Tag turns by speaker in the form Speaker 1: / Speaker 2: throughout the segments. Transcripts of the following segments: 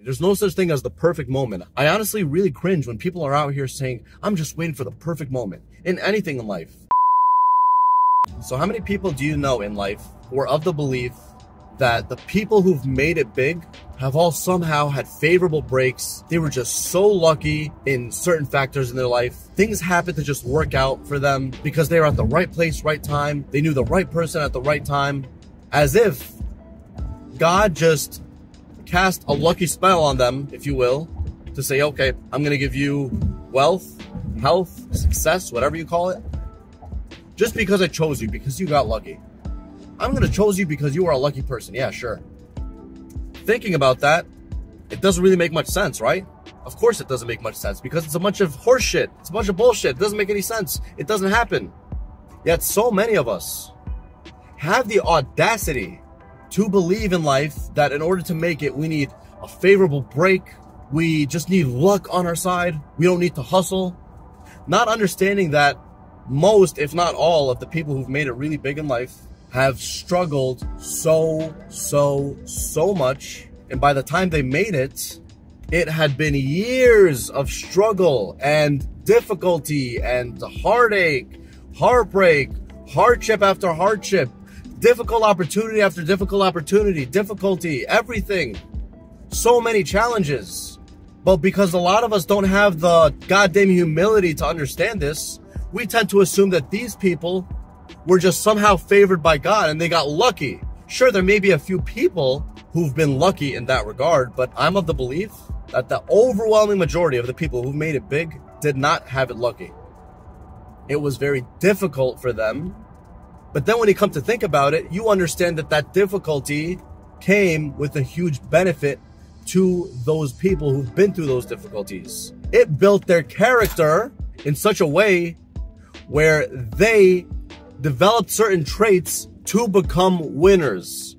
Speaker 1: There's no such thing as the perfect moment. I honestly really cringe when people are out here saying, I'm just waiting for the perfect moment in anything in life. So how many people do you know in life who are of the belief that the people who've made it big have all somehow had favorable breaks? They were just so lucky in certain factors in their life. Things happened to just work out for them because they were at the right place, right time. They knew the right person at the right time. As if God just cast a lucky spell on them, if you will, to say, okay, I'm going to give you wealth, health, success, whatever you call it, just because I chose you, because you got lucky. I'm going to choose you because you are a lucky person. Yeah, sure. Thinking about that, it doesn't really make much sense, right? Of course it doesn't make much sense because it's a bunch of horse shit. It's a bunch of bullshit. It doesn't make any sense. It doesn't happen. Yet so many of us have the audacity to believe in life that in order to make it, we need a favorable break. We just need luck on our side. We don't need to hustle. Not understanding that most, if not all, of the people who've made it really big in life have struggled so much. And by the time they made it, it had been years of struggle and difficulty and heartache, heartbreak, hardship after hardship, difficult opportunity after difficult opportunity, difficulty, everything. So many challenges. But because a lot of us don't have the goddamn humility to understand this, we tend to assume that these people were just somehow favored by God and they got lucky. Sure, there may be a few people who've been lucky in that regard, but I'm of the belief that the overwhelming majority of the people who made it big did not have it lucky. It was very difficult for them. But then when you come to think about it, you understand that that difficulty came with a huge benefit to those people who've been through those difficulties. It built their character in such a way where they developed certain traits to become winners.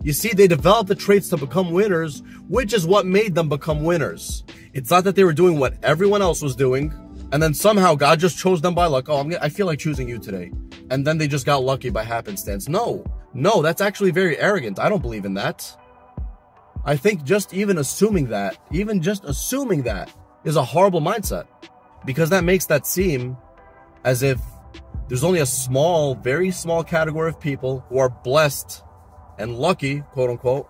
Speaker 1: You see, they developed the traits to become winners, which is what made them become winners. It's not that they were doing what everyone else was doing, and then somehow God just chose them by luck. Oh, I feel like choosing you today. And then they just got lucky by happenstance. No, that's actually very arrogant. I don't believe in that. I think just even assuming that is a horrible mindset, because that makes that seem as if there's only a small, very small category of people who are blessed and lucky, quote unquote.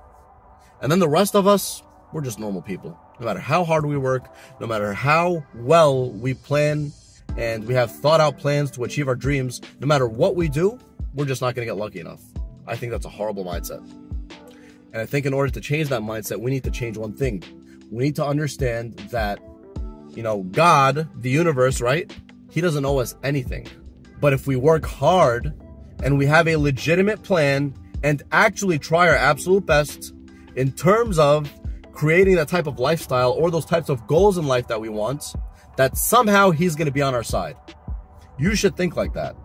Speaker 1: And then the rest of us, we're just normal people. No matter how hard we work, no matter how well we plan and we have thought out plans to achieve our dreams, no matter what we do, we're just not going to get lucky enough. I think that's a horrible mindset. And I think in order to change that mindset, we need to change one thing. We need to understand that, God, the universe, right? He doesn't owe us anything. But if we work hard and we have a legitimate plan and actually try our absolute best in terms of creating that type of lifestyle or those types of goals in life that we want, that somehow he's going to be on our side. You should think like that.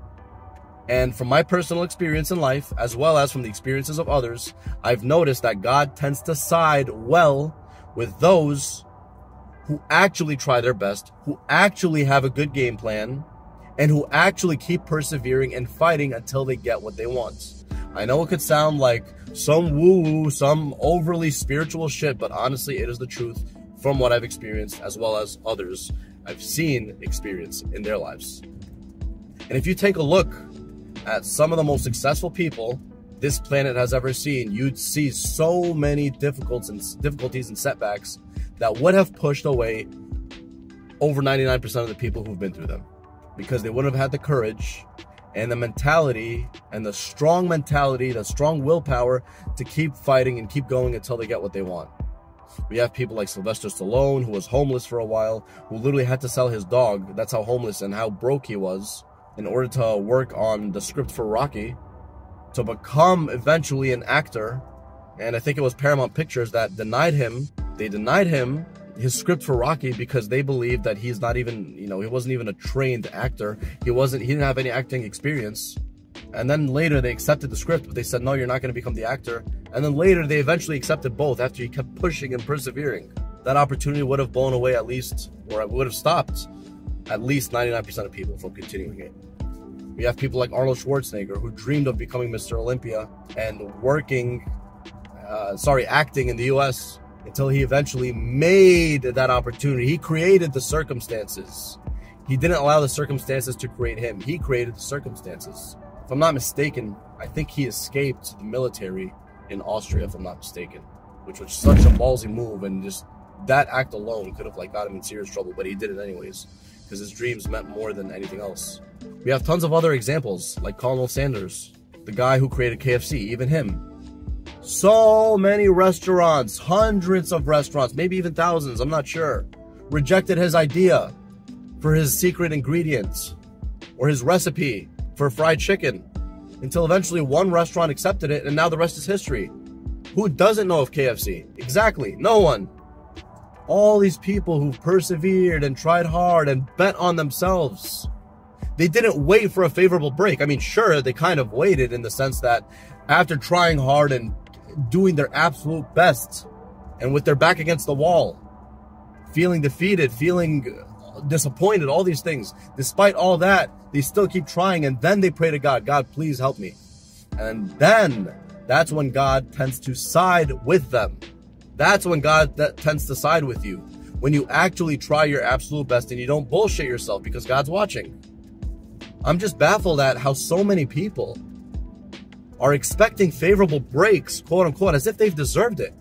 Speaker 1: And from my personal experience in life, as well as from the experiences of others, I've noticed that God tends to side well with those who actually try their best, who actually have a good game plan, and who actually keep persevering and fighting until they get what they want. I know it could sound like some woo-woo, some overly spiritual shit, but honestly, it is the truth from what I've experienced, as well as others I've seen experience in their lives. And if you take a look at some of the most successful people this planet has ever seen, you'd see so many difficulties and setbacks that would have pushed away over 99% of the people who've been through them, because they wouldn't have had the courage and the mentality and the strong willpower to keep fighting and keep going until they get what they want. We have people like Sylvester Stallone, who was homeless for a while, who literally had to sell his dog. That's how homeless and how broke he was, in order to work on the script for Rocky, to become eventually an actor. And I think it was Paramount Pictures that denied him his script for Rocky because they believed that he's not even, he wasn't even a trained actor. He didn't have any acting experience. And then later they accepted the script, but they said, no, you're not going to become the actor. And then later they eventually accepted both after he kept pushing and persevering. That opportunity would have blown away at least, or it would have stopped at least 99% of people from continuing it. We have people like Arnold Schwarzenegger, who dreamed of becoming Mr. Olympia and acting in the US until he eventually made that opportunity. He created the circumstances. He didn't allow the circumstances to create him. He created the circumstances. If I'm not mistaken, I think he escaped the military in Austria, if I'm not mistaken, which was such a ballsy move, and just that act alone could have got him in serious trouble, but he did it anyways because his dreams meant more than anything else. We have tons of other examples, like Colonel Sanders, the guy who created KFC, even him. So many restaurants, hundreds of restaurants, maybe even thousands, I'm not sure, rejected his idea for his secret ingredients or his recipe for fried chicken, until eventually one restaurant accepted it, and now the rest is history. Who doesn't know of KFC? Exactly, no one. All these people who've persevered and tried hard and bet on themselves. They didn't wait for a favorable break. I mean, sure, they kind of waited in the sense that after trying hard and doing their absolute best, and with their back against the wall, feeling defeated, feeling disappointed, all these things, despite all that, they still keep trying, and then they pray to God, God, please help me. And then that's when God tends to side with them. That's when God tends to side with you, when you actually try your absolute best and you don't bullshit yourself, because God's watching. I'm just baffled at how so many people are expecting favorable breaks, quote unquote, as if they've deserved it,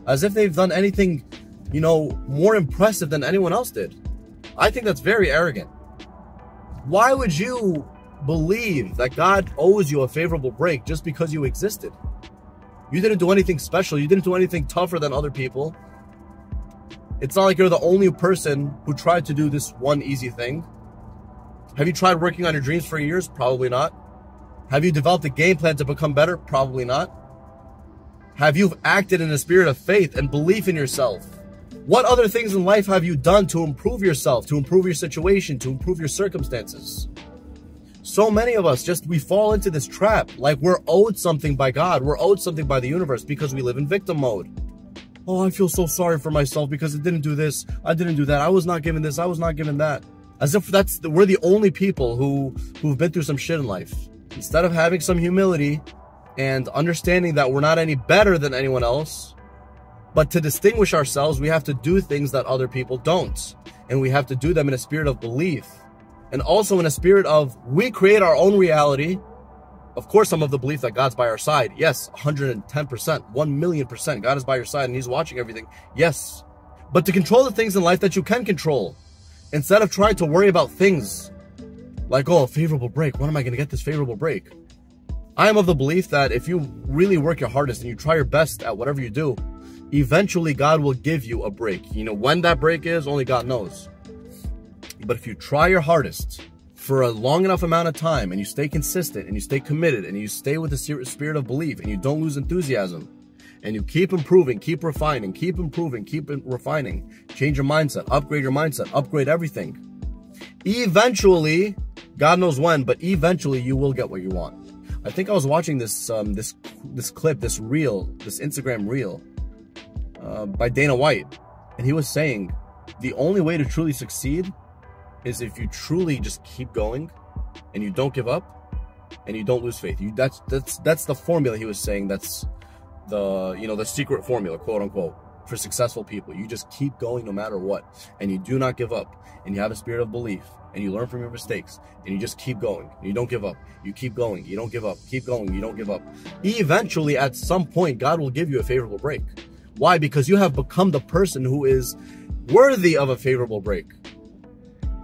Speaker 1: as if they've done anything, you know, more impressive than anyone else did. I think that's very arrogant. Why would you believe that God owes you a favorable break just because you existed? You didn't do anything special. You didn't do anything tougher than other people. It's not like you're the only person who tried to do this one easy thing. Have you tried working on your dreams for years? Probably not. Have you developed a game plan to become better? Probably not. Have you acted in a spirit of faith and belief in yourself? What other things in life have you done to improve yourself, to improve your situation, to improve your circumstances? So many of us we fall into this trap, like we're owed something by God. We're owed something by the universe because we live in victim mode. Oh, I feel so sorry for myself because I didn't do this. I didn't do that. I was not given this. I was not given that. As if we're the only people who've been through some shit in life. Instead of having some humility and understanding that we're not any better than anyone else, but to distinguish ourselves, we have to do things that other people don't. And we have to do them in a spirit of belief. And also in a spirit of, we create our own reality. Of course, some of the belief that God's by our side. Yes, 110%, 1,000,000%. God is by your side and he's watching everything. Yes. But to control the things in life that you can control, instead of trying to worry about things like, oh, a favorable break. When am I going to get this favorable break? I am of the belief that if you really work your hardest and you try your best at whatever you do, eventually God will give you a break. You know, when that break is, only God knows. But if you try your hardest for a long enough amount of time and you stay consistent and you stay committed and you stay with the spirit of belief and you don't lose enthusiasm and you keep improving, keep refining, keep improving, keep refining, change your mindset, upgrade everything. Eventually, God knows when, but eventually you will get what you want. I think I was watching this clip, this Instagram reel by Dana White, and he was saying the only way to truly succeed is if you truly just keep going and you don't give up and you don't lose faith. That's the formula he was saying. That's the secret formula, quote unquote, for successful people. You just keep going no matter what, and you do not give up, and you have a spirit of belief, and you learn from your mistakes, and you just keep going, and you don't give up. You keep going, you don't give up, keep going, you don't give up. Eventually, at some point, God will give you a favorable break. Why? Because you have become the person who is worthy of a favorable break.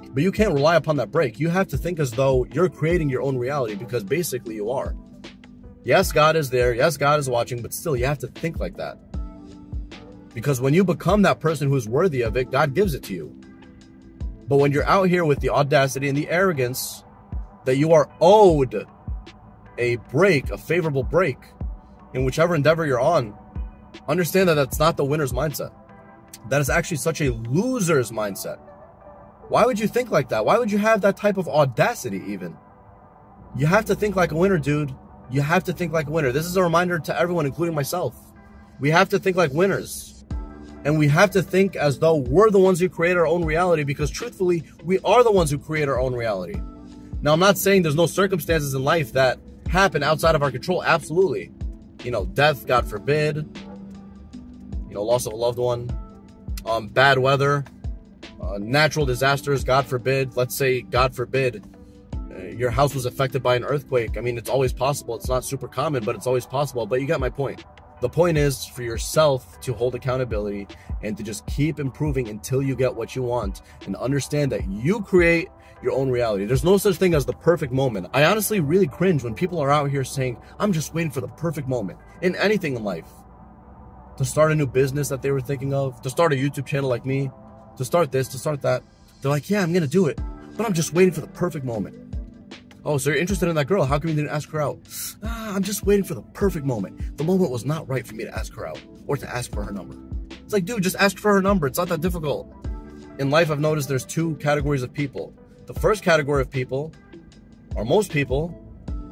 Speaker 1: But you can't rely upon that break. You have to think as though you're creating your own reality, because basically you are. Yes, God is there. Yes, God is watching, but still you have to think like that. Because when you become that person who's worthy of it, God gives it to you. But when you're out here with the audacity and the arrogance that you are owed a break, a favorable break, in whichever endeavor you're on, understand that that's not the winner's mindset. That is actually such a loser's mindset. Why would you think like that? Why would you have that type of audacity even? You have to think like a winner, dude. You have to think like a winner. This is a reminder to everyone, including myself. We have to think like winners. And we have to think as though we're the ones who create our own reality, because truthfully, we are the ones who create our own reality. Now, I'm not saying there's no circumstances in life that happen outside of our control. Absolutely. You know, death, God forbid. loss of a loved one, bad weather, natural disasters, God forbid. Let's say, God forbid, your house was affected by an earthquake. I mean, it's always possible. It's not super common, but it's always possible. But you get my point. The point is for yourself to hold accountability and to just keep improving until you get what you want, and understand that you create your own reality. There's no such thing as the perfect moment. I honestly really cringe when people are out here saying, I'm just waiting for the perfect moment in anything in life. To start a new business that they were thinking of, to start a YouTube channel like me, to start this, to start that. They're like, yeah, I'm going to do it, but I'm just waiting for the perfect moment. Oh, so you're interested in that girl. How come you didn't ask her out? I'm just waiting for the perfect moment. The moment was not right for me to ask her out or to ask for her number. It's like, dude, just ask for her number. It's not that difficult. In life, I've noticed there's two categories of people. The first category of people are most people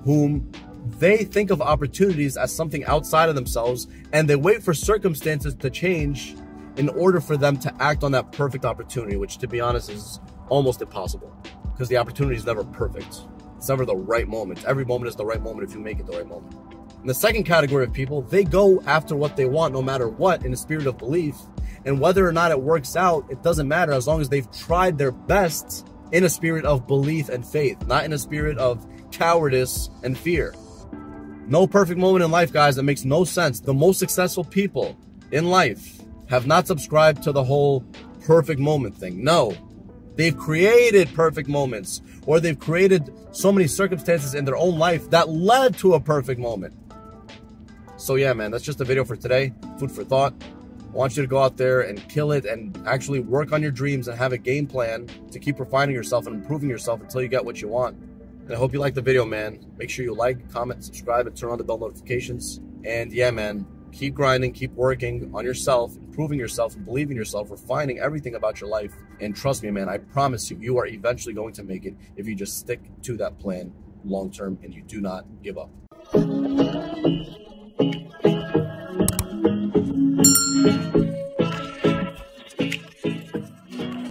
Speaker 1: whom they think of opportunities as something outside of themselves, and they wait for circumstances to change in order for them to act on that perfect opportunity, which, to be honest, is almost impossible because the opportunity is never perfect. It's never the right moment. Every moment is the right moment if you make it the right moment. And the second category of people, they go after what they want no matter what in a spirit of belief. And whether or not it works out, it doesn't matter as long as they've tried their best in a spirit of belief and faith, not in a spirit of cowardice and fear. No perfect moment in life, guys. That makes no sense. The most successful people in life have not subscribed to the whole perfect moment thing. No. They've created perfect moments, or they've created so many circumstances in their own life that led to a perfect moment. So yeah, man, that's just a video for today. Food for thought. I want you to go out there and kill it and actually work on your dreams and have a game plan to keep refining yourself and improving yourself until you get what you want. And I hope you liked the video, man. Make sure you like, comment, subscribe, and turn on the bell notifications. And yeah, man, keep grinding, keep working on yourself, improving yourself, and believing yourself, refining everything about your life. And trust me, man, I promise you, you are eventually going to make it if you just stick to that plan long term and you do not give up.